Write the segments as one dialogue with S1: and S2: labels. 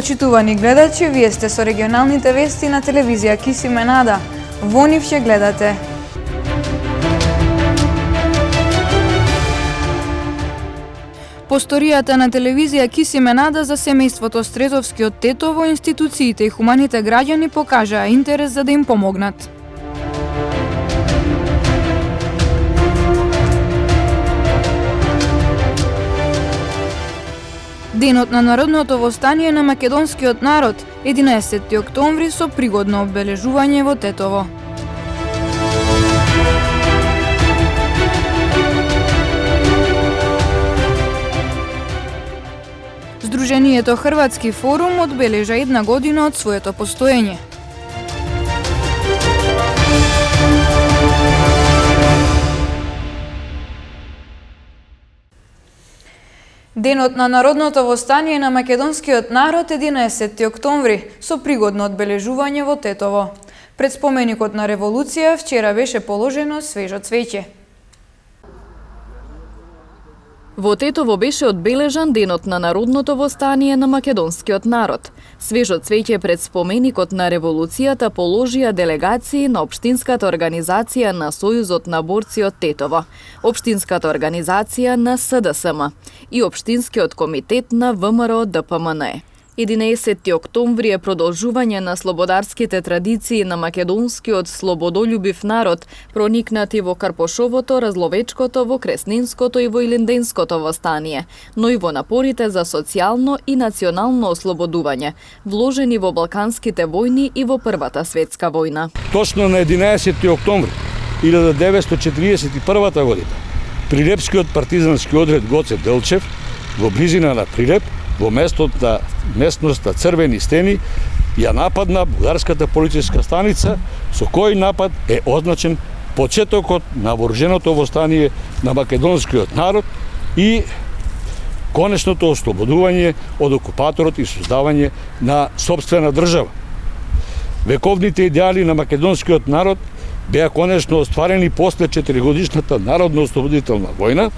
S1: Почитувани гледачи, вие сте со регионалните вести на телевизија Кисименада. Во нив ќе гледате: посторијата на телевизија Кисименада за семејството Стрезовски од Тетово, институциите и хуманите граѓани покажаа интерес за да им помогнат. Денот на народното востание на македонскиот народ, 11 октомври, со пригодно обележување во Тетово. Сдруженијето Хрватски форум одбележа 1 година од своето постоење. Денот на народното востание на македонскиот народ, 11 октомври, со пригодно одбележување во Тетово. Пред споменикот на револуција вчера беше положено свежо цвеќе.
S2: Во Тетово беше одбележан Денот на народното востание на македонскиот народ. Свежо цвеќе пред споменикот на револуцијата положија делегации на Општинската организација на Сојузот на борци од Тетово, Општинската организација на СДСМ и Општинскиот комитет на ВМРО ДПМН. 11 октомври е продолжување на слободарските традиции на македонскиот слободолюбив народ, проникнати во Карпошовото, Разловечкото, во Кресненското и во Илинденското востание, но и во напорите за социјално и национално ослободување, вложени во Балканските војни и во Првата светска војна.
S3: Точно на 11 октомври 1941 година, Прилепскиот партизански одред Гоце Делчев во близина на Прилеп, во местноста Црвени стени, ја нападна бугарската полициска станица, со кој напад е означен почетокот на вооруженото востание на македонскиот народ и конечното ослободување од окупаторот и создавање на сопствена држава. Вековните идеали на македонскиот народ беа конечно остварени после 4-годишната народно-ослободителна војна,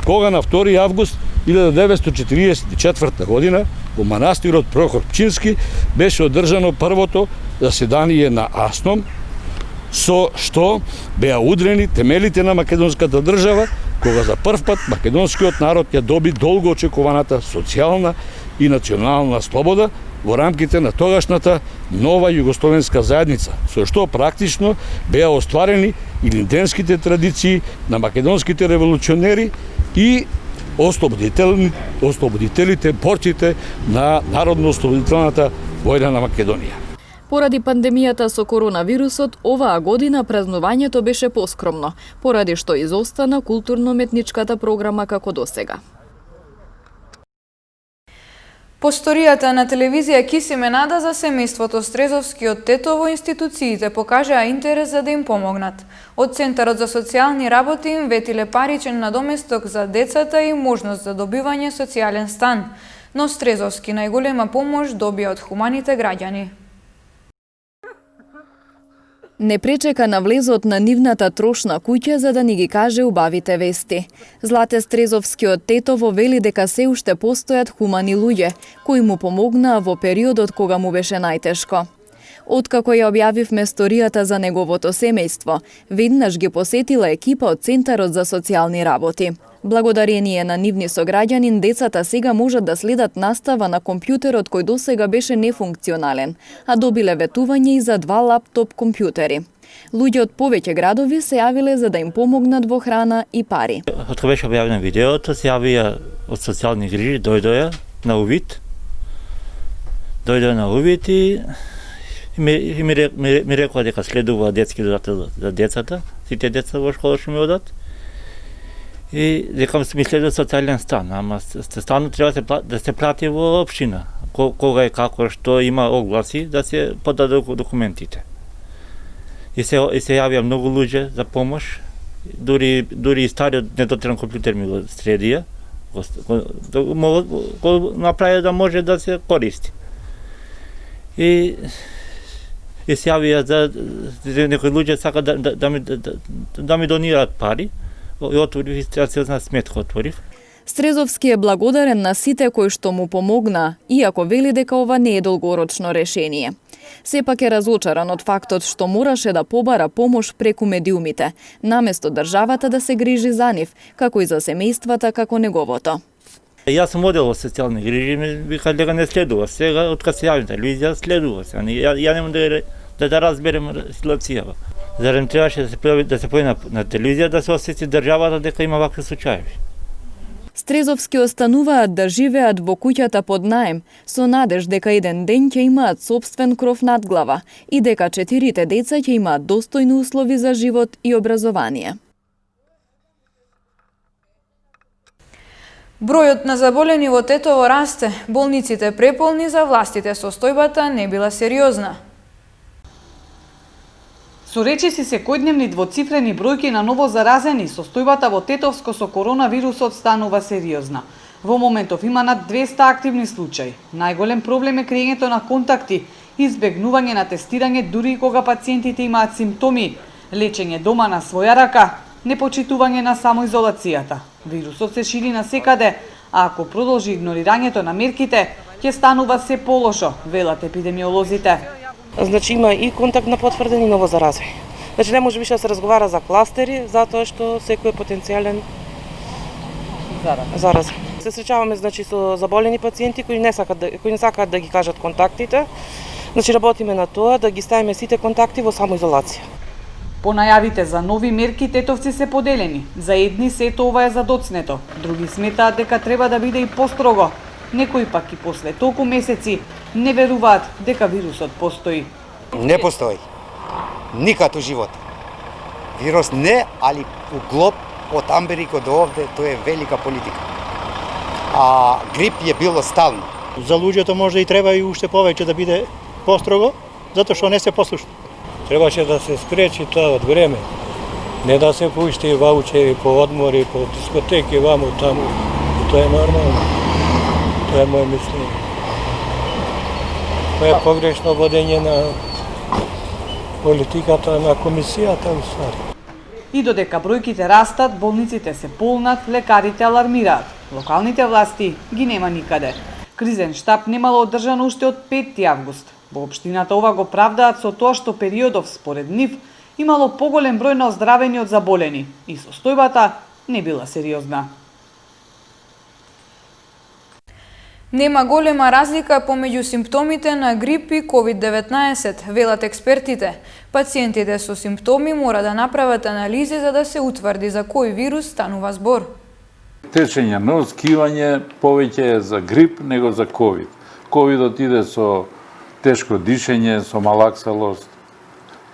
S3: кога на 2 август 1944 година во манастирот Прохор Пчински беше одржано првото заседание на АСНОМ, со што беа удрени темелите на македонската држава, кога за прв пат македонскиот народ ја доби долго очекуваната социјална и национална слобода во рамките на тогашната нова југословенска заедница, со што практично беа остварени илинденските традиции на македонските револуционери и ослободителите, борците на народно-ослободителната војна на Македонија.
S2: Поради пандемијата со коронавирусот, оваа година празнувањето беше поскромно, поради што изостана културно-метничката програма како досега.
S1: Посторијата на телевизија Кисименада за семејството Стрезовски од Тетово, институциите покажаа интерес за да им помогнат. Од Центарот за социјални работи им ветиле паричен надоместок за децата и можност за добивање социјален стан, но Стрезовски најголема помош добија од хуманите граѓани.
S2: Не пречека на влезот на нивната трошна куќа за да ни ги каже убавите вести. Злате Стрезовски од Тетово вели дека се уште постојат хумани луѓе, кои му помогнаа во периодот кога му беше најтешко. Откако ја објавивме сторијата за неговото семејство, веднаш ги посетила екипа од Центарот за социјални работи. Благодарение на нивни сограѓанин, децата сега можат да следат настава на компјутерот кој досега беше нефункционален, а добиле ветување и за 2 лаптоп компјутери. Луѓе од повеќе градови се јавиле за да им помогнат во храна и пари.
S4: Откако беше објавено видеото, се јавија од социјални грижи, дојдоја на увид. И ми рекоа дека следува детски додаток за децата, сите деца во школа што ми одат. И дека ми следува социјален стан, ама станот треба да се прати во општина. Кога и како што има огласи да се подадат документите. И се јавија многу луѓе за помош, дури и стариот недотрен компјутер ми го средија, го направи да може да се користи. И се јавија за некои луѓе сака да ми донираат пари, и отворив регистрационна сметка отворив.
S2: Стрезовски е благодарен на сите кои што му помогна, иако вели дека ова не е долгорочно решение. Сепак е разочаран од фактот што мораше да побара помош преку медиумите, наместо државата да се грижи за нив, како и за семејствата како неговото.
S4: Јас сум одел во социјални грижи, ми вика дека не следува. Сега, од кога се јавим телевизија, следува се. Ја немам да разберем ситуацијава. Зарем требаше да се појави на телевизија да се осети државата дека има вакви случаи.
S2: Стрезовски остануваат да живеат во куќата под наем, со надеж дека еден ден ќе имаат сопствен кров над глава и дека 4 деца ќе имаат достојни услови за живот и образование.
S1: Бројот на заболени во Тетово расте, болниците преполни, за властите состојбата не била сериозна.
S5: Со речиси секојдневни двоцифрени бројки на ново заразени, состојбата во Тетовско со коронавирусот станува сериозна. Во моментов има над 200 активни случаи. Најголем проблем е крејењето на контакти, избегнување на тестирање дури и кога пациентите имаат симптоми, лечење дома на своја рака, непочитување на самоизолацијата. Вирусот се шири насекаде, а ако продолжи игнорирањето на мерките, ќе станува се полошо, велат епидемиолозите.
S6: Значи има и контакт на потврдени новозаразени. Значи не може више да се разговара за кластери, затоа што секој е потенцијален заразен. Се среќаваме значи со заболени пациенти кои не сакаат да ги кажат контактите. Значи работиме на тоа да ги ставиме сите контакти во самоизолација.
S5: По најавите за нови мерки, тетовци се поделени. За едни сето ова е задоцнето, други сметаат дека треба да биде и построго. Некои пак и после толку месеци не веруваат дека вирусот постои.
S7: Не постои. Никад у живот. Вирус не, али у глоб од Америка до овде, тоа е велика политика. А грип е било стално.
S8: За луѓето може и треба и уште повеќе да биде построго, затоа што не се послушни. Требаше да се спречи тоа од време. Не да се пушти ваучери по одмори, по дискотеки, ваму, таму. Тоа е нормално. Тоа е моје мислење. Тоа е погрешно водење на политиката на комисијата, уствари.
S5: И додека бројките растат, болниците се полнат, лекарите алармираат. Локалните власти ги нема никаде. Кризен штаб немало одржано уште од 5 август. Во општината ова го правдаат со тоа што периодов според нив имало поголем број на оздравени од заболени и состојбата не била сериозна.
S1: Нема голема разлика помеѓу симптомите на грип и COVID-19, велат експертите. Пациентите со симптоми мора да направат анализи за да се утврди за кој вирус станува збор.
S9: Течење, нос, кивање повеќе е за грип него за COVID. COVID иде со тешко дишење, со малаксалост.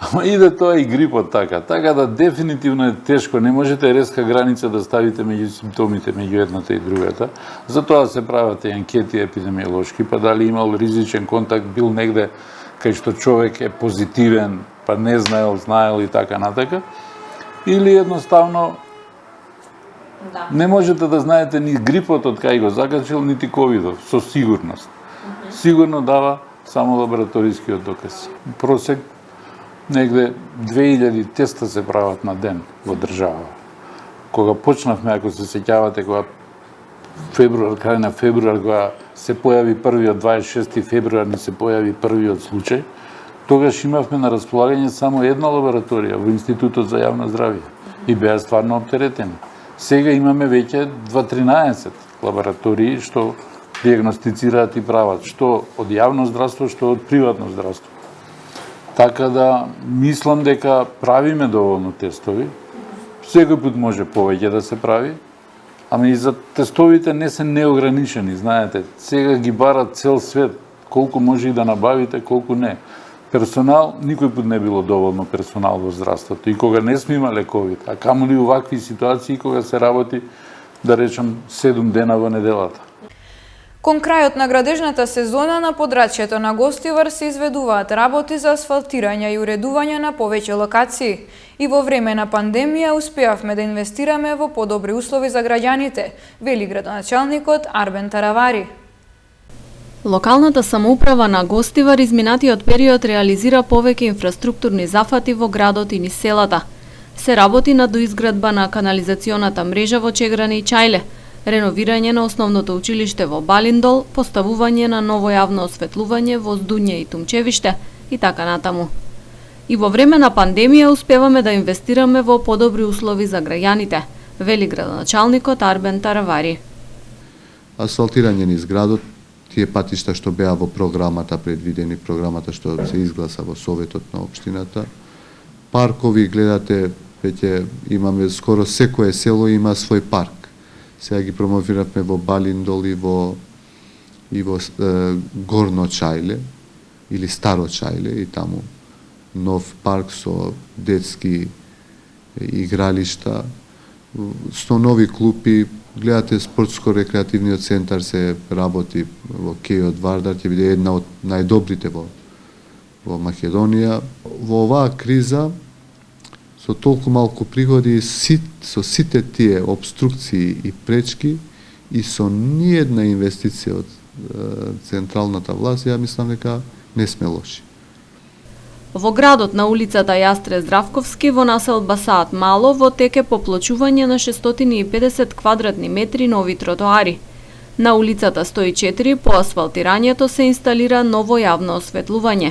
S9: Ама иде тоа и грипот така. Така да дефинитивно е тешко. Не можете резка граница да ставите меѓу симптомите, меѓу едната и другата. Затоа се прават и анкети епидемиолошки, па дали имал ризичен контакт, бил негде кај што човек е позитивен, па не знаел и така натака. Или едноставно не можете да знаете ни грипот од кај го закачил, нити ковидов, со сигурност. Сигурно дава само лабораторискиот доказ. Просек негде 2000 теста се прават на ден во држава. Кога почнавме, ако се сеќавате, кога крај на февруар, кога се појави првиот 26 февруар, не се појави првиот случај, тогаш имавме на располагање само една лабораторија во Институтот за јавно здравје и беа стварно оптеретени. Сега имаме веќе 13 лаборатории што диагностицираат и прават, што од јавно здравство, што од приватно здравство. Така да, мислам дека правиме доволно тестови. Секој пат може повеќе да се прави, ама и за тестовите не се неограничени, знаете. Сега ги барат цел свет, колку може и да набавите, колку не. Персонал, никој пат не било доволно персонал во здравството. И кога не сме имале ковид, а камоли увакви ситуации кога се работи, да речам, 7 дена во неделата.
S1: Кон крајот на градежната сезона на подрачјето на Гостивар се изведуваат работи за асфалтирање и уредување на повеќе локации. И во време на пандемија успеавме да инвестираме во подобри услови за граѓаните, вели градоначалникот Арбен Таравари.
S10: Локалната самоуправа на Гостивар изминатиот период реализира повеќе инфраструктурни зафати во градот и низ селата. Се работи на доизградба на канализационата мрежа во Чеграни и Чајле. реновирање на основното училиште во Балиндол, поставување на ново јавно осветлување во Здуње и Тумчевиште и така натаму. И во време на пандемија успеваме да инвестираме во подобри услови за граѓаните, вели градоначалникот Арбен Таравари.
S11: Асфалтирање низ градот, тие патишта што беа во програмата предвидени, програмата што се изгласа во Советот на општината. Паркови, гледате, веќе имаме скоро секое село има свој парк. Сега ги промовиравме во Балиндол и во Горно Чајле или Старо Чајле и таму нов парк со детски игралишта, со нови клупи. Гледате, спортско-рекреативниот центар се работи во Кејот Вардар, ќе биде една од најдобрите во Македонија. Во оваа криза, со толку малку приходи, со сите тие обструкции и пречки и со ниедна инвестиција од централната власт, ја мислам дека не сме лоши.
S10: Во градот на улицата Јастре Здравковски во населба Саат Мало во теке поплочување на 650 квадратни метри нови тротоари. На улицата 104 по асфалтирањето се инсталира ново јавно осветлување.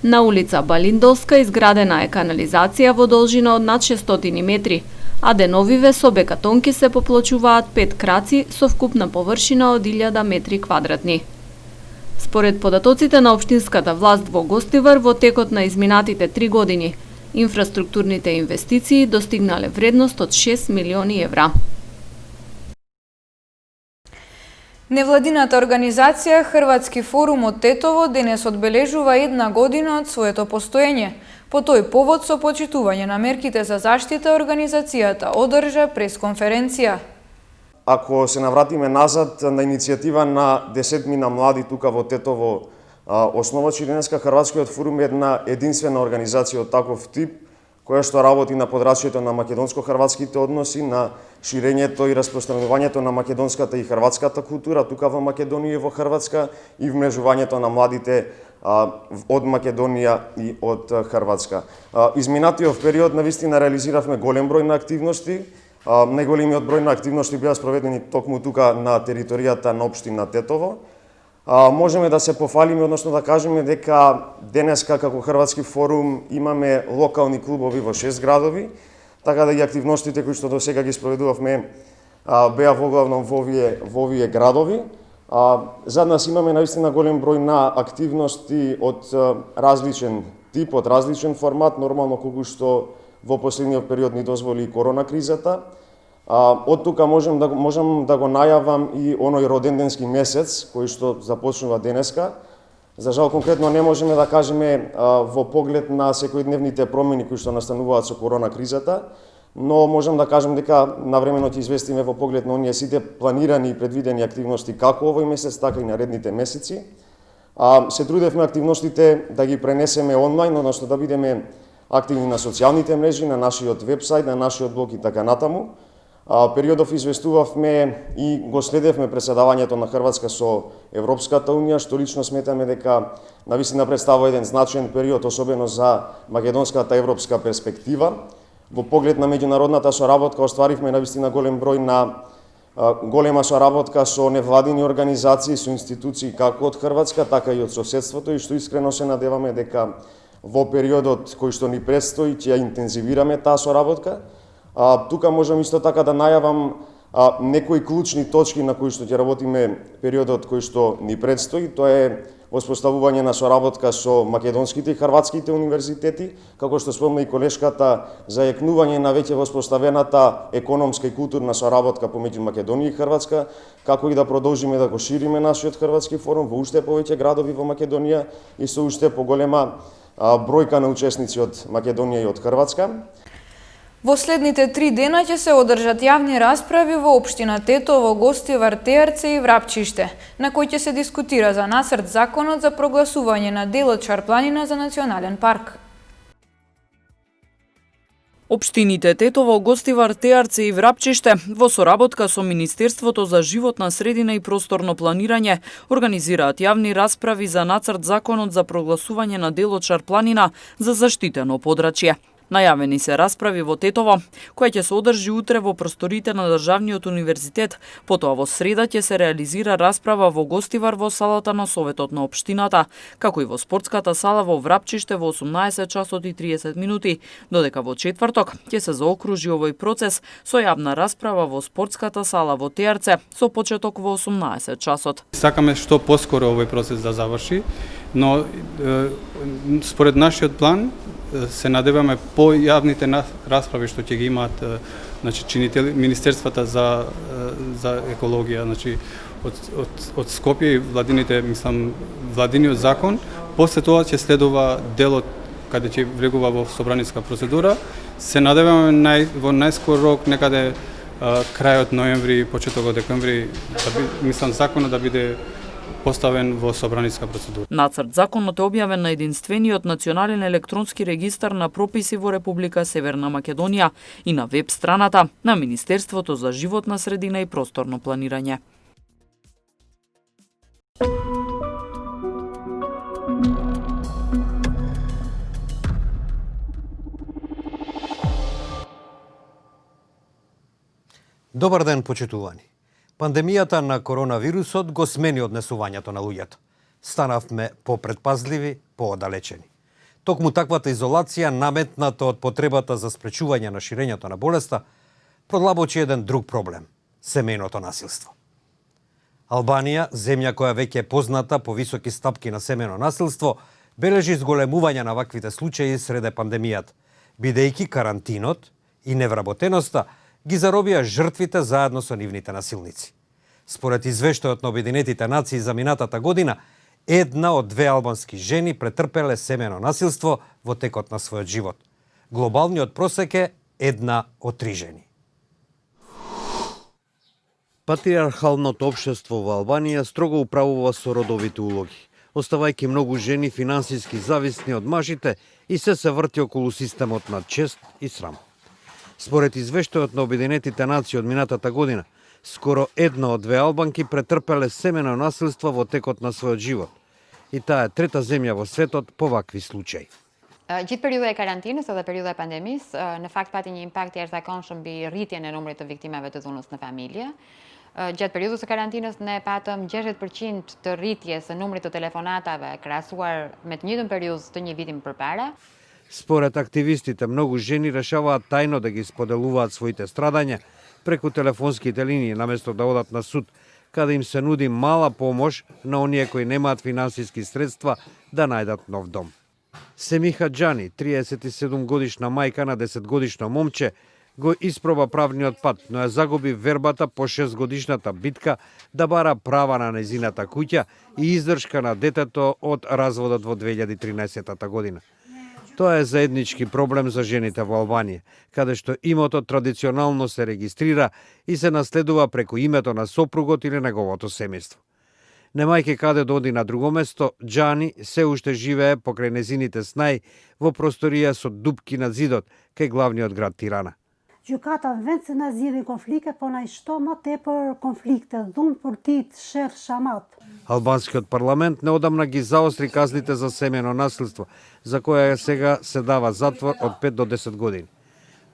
S10: На улица Балиндолска изградена е канализација во должина од над 600 метри, а деновиве со бекатонки се поплочуваат 5 краци со вкупна површина од 1000 метри квадратни. Според податоците на општинската власт во Гостивар во текот на изминатите 3 години, инфраструктурните инвестиции достигнале вредност од 6 милиони евра.
S1: Невладината организација Хрватски форум од Тетово денес одбележува 1 година од своето постоење. По тој повод со почитување на мерките за заштита организацијата одржа пресконференција.
S12: Ако се навратиме назад на иницијатива на 10 млади тука во Тетово, основачи денеска Хрватскиот форум е една единствена организација од таков тип, која што работи на подрачјето на македонско-хрватските односи, на ширењето и распространувањето на македонската и хрватската култура тука во Македонија и во Хрватска и вмрежувањето на младите од Македонија и од Хрватска. Изминатиот период навистина реализиравме голем број на активности. Најголемиот број на активности беа спроведени токму тука на територијата на општина Тетово. Можеме да се пофалиме, односно да кажеме дека денеска како Хрватски форум имаме локални клубови во 6 градови, така да и активностите кои што до сега ги спроведувавме беа воглавно во овие градови. За нас имаме наистина голем број на активности од различен тип, од различен формат, нормално колку што во последниот период ни дозволи корона кризата. Од тука можам да го најавам и оној роденденски месец кој што започнува денеска. За жал конкретно не можеме да кажеме во поглед на секојдневните промени кои што настануваат со корона кризата, но можам да кажам дека навремено ќе известиме во поглед на оние сите планирани и предвидени активности како овој месец, така и наредните месеци. Се трудевме активностите да ги пренесеме онлайн, односно да бидеме активни на социјалните мрежи, на нашиот вебсайт, на нашиот блог и така натаму. Периодов известувавме и го следевме преседавањето на Хрватска со Европската унија, што лично сметаме дека навистина представува еден значаен период, особено за македонската европска перспектива. Во поглед на меѓународната соработка остваривме навистина голема соработка со невладини организации, со институции како од Хрватска, така и од соседството, и што искрено се надеваме дека во периодот кој што ни предстои ќе ја интензивираме таа соработка. Тука можам исто така да најавам некои клучни точки на кои што ќе работиме периодот кој што ни предстои. Тоа е воспоставување на соработка со македонските и хрватските универзитети, како што спомна и колешката, зајакнување на веќе воспоставената економска и културна соработка помеѓу Македонија и Хрватска, како и да продолжиме да го шириме нашиот Хрватски форум во уште повеќе градови во Македонија и со уште поголема бројка на учесници од Македонија и од Хрватска.
S1: Во следните 3 дена ќе се одржат јавни расправи во општина Тетово, Гостивар, Теарце и Врапчиште, на кои ќе се дискутира за нацрт законот за прогласување на делот Шарпланина за национален парк.
S2: Општините Тетово, Гостивар, Теарце и Врапчиште во соработка со Министерството за животна средина и просторно планирање организираат јавни расправи за нацрт законот за прогласување на делот Шарпланина за заштитено подрачје. Најавени се расправи во Тетово, која ќе се одржи утре во просторите на Државниот универзитет. Потоа во среда ќе се реализира расправа во гостивар во салата на Советот на општината, како и во спортската сала во Врапчиште во 18 часот и 30 минути, додека во четврток ќе се заокружи овој процес со јавна расправа во спортската сала во Теарце со почеток во 18 часот.
S13: Сакаме што поскоро овој процес да заврши, но според нашиот план се надеваме по јавните расправи што ќе ги имаат чинители Министерствата за екологија, од Скопје и владиниот закон. После тоа ќе следува делот каде ќе влегува во собраниска процедура. Се надеваме во најскор рок, некаде крајот ноември, почетокот декември, законот да биде поставен во собраниска процедура.
S2: Нацрт законот е објавен на единствениот национален електронски регистар на прописи во Република Северна Македонија и на веб страната на Министерството за животна средина и просторно планирање.
S14: Добар ден, почитувани. Пандемијата на коронавирусот го смени однесувањето на луѓето. Станавме попредпазливи, поодалечени. Токму таквата изолација, наметната од потребата за спречување на ширењето на болеста, продлабочи еден друг проблем – семејното насилство. Албанија, земја која веќе е позната по високи стапки на семејно насилство, бележи зголемување на ваквите случаи среде пандемијата, бидејќи карантинот и невработеноста ги заробија жртвите заедно со нивните насилници. Според извештајот на Обединетите нации за минатата година, 1 од 2 албански жени претрпеле семејно насилство во текот на својот живот. Глобалниот просек е 1 од 3 жени. Патриархалното општество во Албанија строго управува со родовите улоги, оставајќи многу жени финансиски зависни од мажите и се врти околу системот на чест и срам. Според извештајот на Обединетите нации од минатата година, скоро 1 од 2 албанки претрпеле семејно насилство во текот на својот живот. И таа е трета земја во светот по вакви случаи.
S15: Gjithë periudha e karantinës edhe periudha e pandemisë, në fakt pati një impakt jashtëzakonshëm mbi rritjen e numrit të viktimave të dhunës në familje. Gjatë periudhës së karantinës ne patëm 60% të rritjes së numrit të telefonatave krahasuar me të njëjtën periudhë të një viti më përpara.
S14: Според активистите, многу жени решаваат тајно да ги споделуваат своите страдања преку телефонските линии, наместо да одат на суд, каде им се нуди мала помош на оние кои немаат финансиски средства да најдат нов дом. Семиха Џани, 37 годишна мајка на 10 годишно момче, го испроба правниот пат, но ја загуби вербата по 6 годишната битка да бара права на незината куќа и издршка на детето од разводот во 2013 година. Тоа е заеднички проблем за жените во Албанија, каде што имото традиционално се регистрира и се наследува преку името на сопругот или неговото семејство. Немајќи каде да оди на друго место, Џани се уште живее покрај незините снај во просторија со дупки на зидот кај главниот град Тирана.
S16: Gjykata në vend se na zgjidhin konflikte, po na i shto më tepër konflikte, dhunë për ti të sherr shamat.
S14: Албанскиот парламент неодамна ги заостри казните за семејно насилство, за која сега се дава затвор од 5 до 10 години.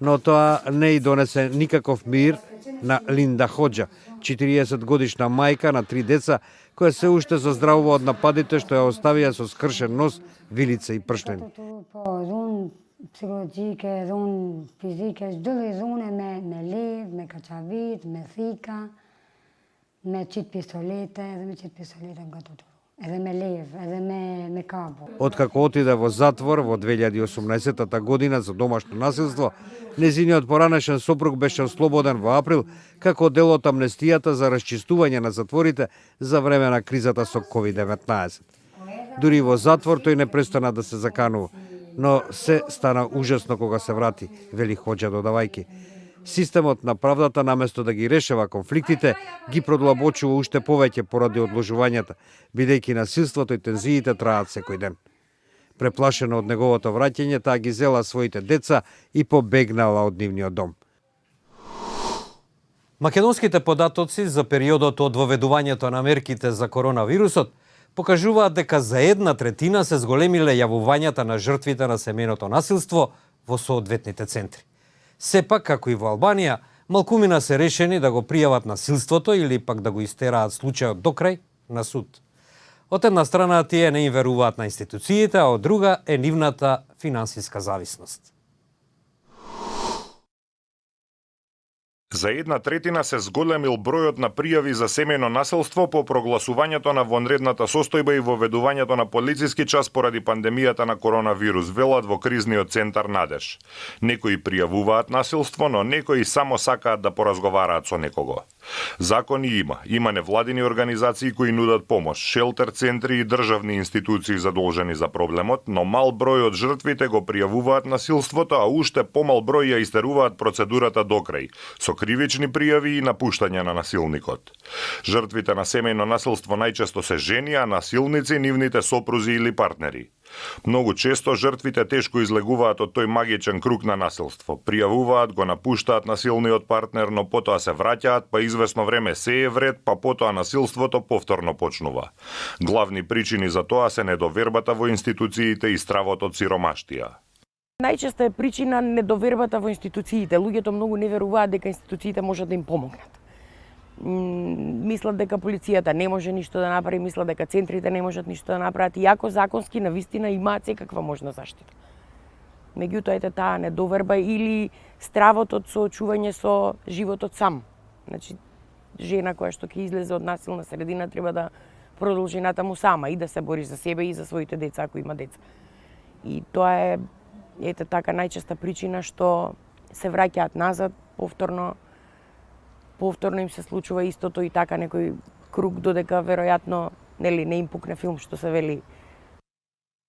S14: Но тоа не и донесе никаков мир на Линда Хоџа, 40 годишна мајка на 3 деца, која се уште заздравува од нападите што ја оставија со скршен нос, вилица и прштени.
S17: Psikologjike, dhunë fizike, çdo lloj dhune me levë, me kaçavit, me thika, me qit pistolete, edhe me qit pistolete nga tuturu. Edhe me levë, edhe me kabu.
S14: Откако отиде во затвор во 2018 година за домашно насилство, незиниот поранешен сопруг беше ослободен во април како дел од амнестијата за расчистување на затворите за време на кризата со COVID-19. Дури во затвор тој не престана да се заканува, но се стана ужасно кога се врати, вели Хоџа додавајки. Системот на правдата, наместо да ги решава конфликтите, ги продлабочува уште повеќе поради одложувањата, бидејќи насилството и тензиите траат секој ден. Преплашена од неговото враќање, таа ги зела своите деца и побегнала од нивниот дом. Македонските податоци за периодот од воведувањето на мерките за коронавирусот покажуваат дека за 1/3 се зголемиле јавувањата на жртвите на семејното насилство во соодветните центри. Сепак, како и во Албанија, малкумина се решени да го пријават насилството или пак да го истераат случајот до крај на суд. Од една страна тие не им веруваат на институциите, а од друга е нивната финансиска зависност.
S18: За 1/3 се зголемил бројот на пријави за семејно насилство по прогласувањето на вонредната состојба и воведувањето на полициски час поради пандемијата на коронавирус, велат во кризниот центар Надеж. Некои пријавуваат насилство, но некои само сакаат да поразговараат со некого. Закони има невладини организации кои нудат помош, шелтер центри и државни институции задолжени за проблемот, но мал број од жртвите го пријавуваат насилството, а уште помал број ја истеруваат процедурата до крај, со кривични пријави и напуштање на насилникот. Жртвите на семејно насилство најчесто се жени, а насилници нивните сопрузи или партнери. Многу често жртвите тешко излегуваат од тој магичен круг на насилство. Пријавуваат, го напуштаат насилниот партнер, но потоа се враќаат, па извесно време се е вред, па потоа насилството повторно почнува. Главни причини за тоа се недовербата во институциите и стравот од сиромаштија.
S19: Најчеста е причина недовербата во институциите. Луѓето многу не веруваат дека институциите можат да им помогнат. Мислат дека полицијата не може ништо да направи, мислат дека центрите не можат ништо да направат, иако законски навистина имаат секаква можна заштита. Меѓутоа ете таа недоверба или стравот од соочување со животот сам. Значи, жена која што ќе излезе од насилна средина треба да продолжи натаму сама и да се бори за себе и за своите деца ако има деца. И тоа е ете така најчеста причина што се враќаат назад, повторно им се случува истото и така некој круг додека веројатно не им пукне филм што се вели.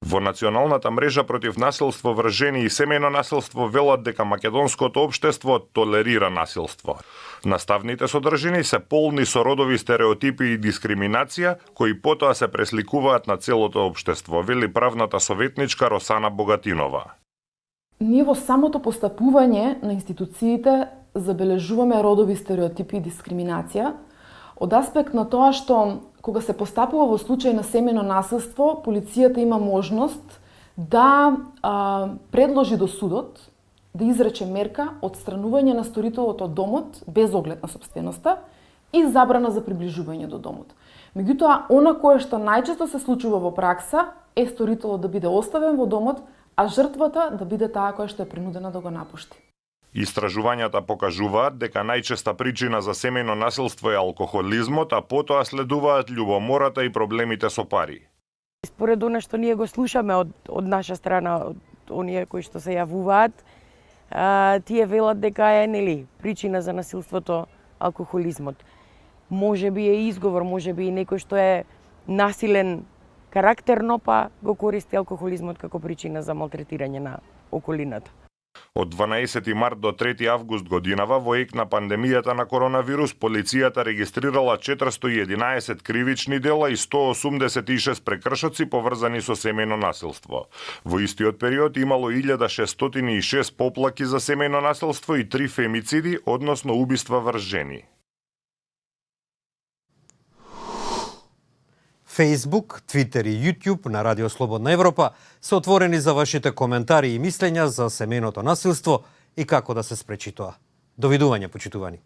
S18: Во Националната мрежа против насилство врз жени и семејно насилство велат дека македонското општество толерира насилство. Наставните содржини се полни со родови стереотипи и дискриминација кои потоа се пресликуваат на целото општество, вели правната советничка Росана Богатинова.
S20: Ние во самото постапување на институциите забележуваме родови стереотипи и дискриминација од аспект на тоа што кога се постапува во случај на семејно насилство, полицијата има можност да предложи до судот да изрече мерка одстранување на сторителот од домот без оглед на сопственоста и забрана за приближување до домот. Меѓутоа, она кое што најчесто се случува во пракса е сторителот да биде оставен во домот, а жртвата да биде таа која што е принудена да го напушти.
S18: Истражувањата покажуваат дека најчеста причина за семејно насилство е алкохолизмот, а потоа следуваат љубомората и проблемите со пари.
S19: Според она што ние го слушаме од наша страна, од оние кои што се јавуваат, тие велат дека е причина за насилството алкохолизмот. Може би е изговор, може би и некој што е насилен карактерно, па го користи алкохолизмот како причина за малтретирање на околината.
S18: Од 12 март до 3 август годинава, во ек на пандемијата на коронавирус, полицијата регистрирала 411 кривични дела и 186 прекршоци поврзани со семејно насилство. Во истиот период имало 1606 поплаки за семејно насилство и 3 фемициди, односно убиства врз жени.
S14: Facebook, Twitter и YouTube на Радио Слободна Европа се отворени за вашите коментари и мислења за семејното насилство и како да се спречи тоа. Довидување, почитувани.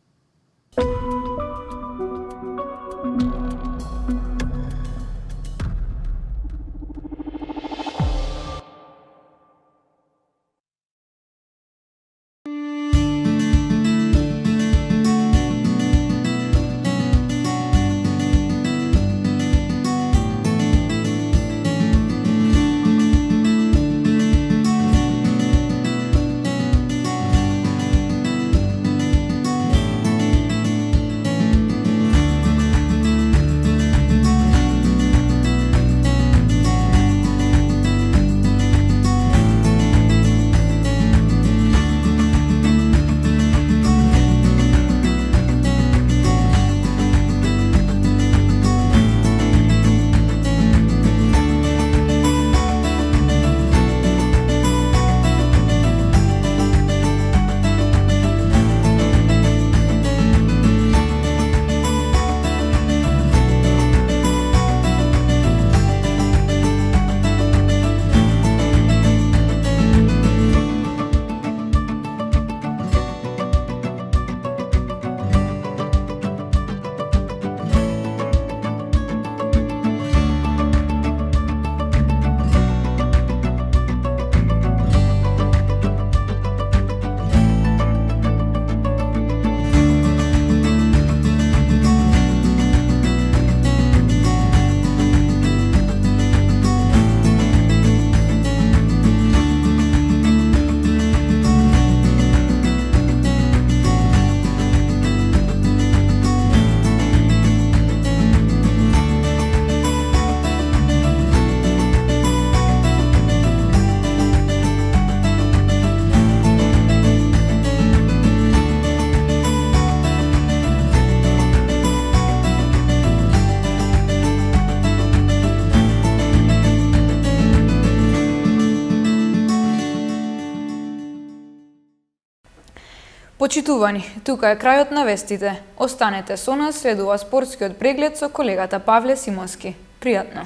S1: Почитувани, тука е крајот на вестите. Останете со нас, следува спортскиот преглед со колегата Павле Симонски. Пријатно!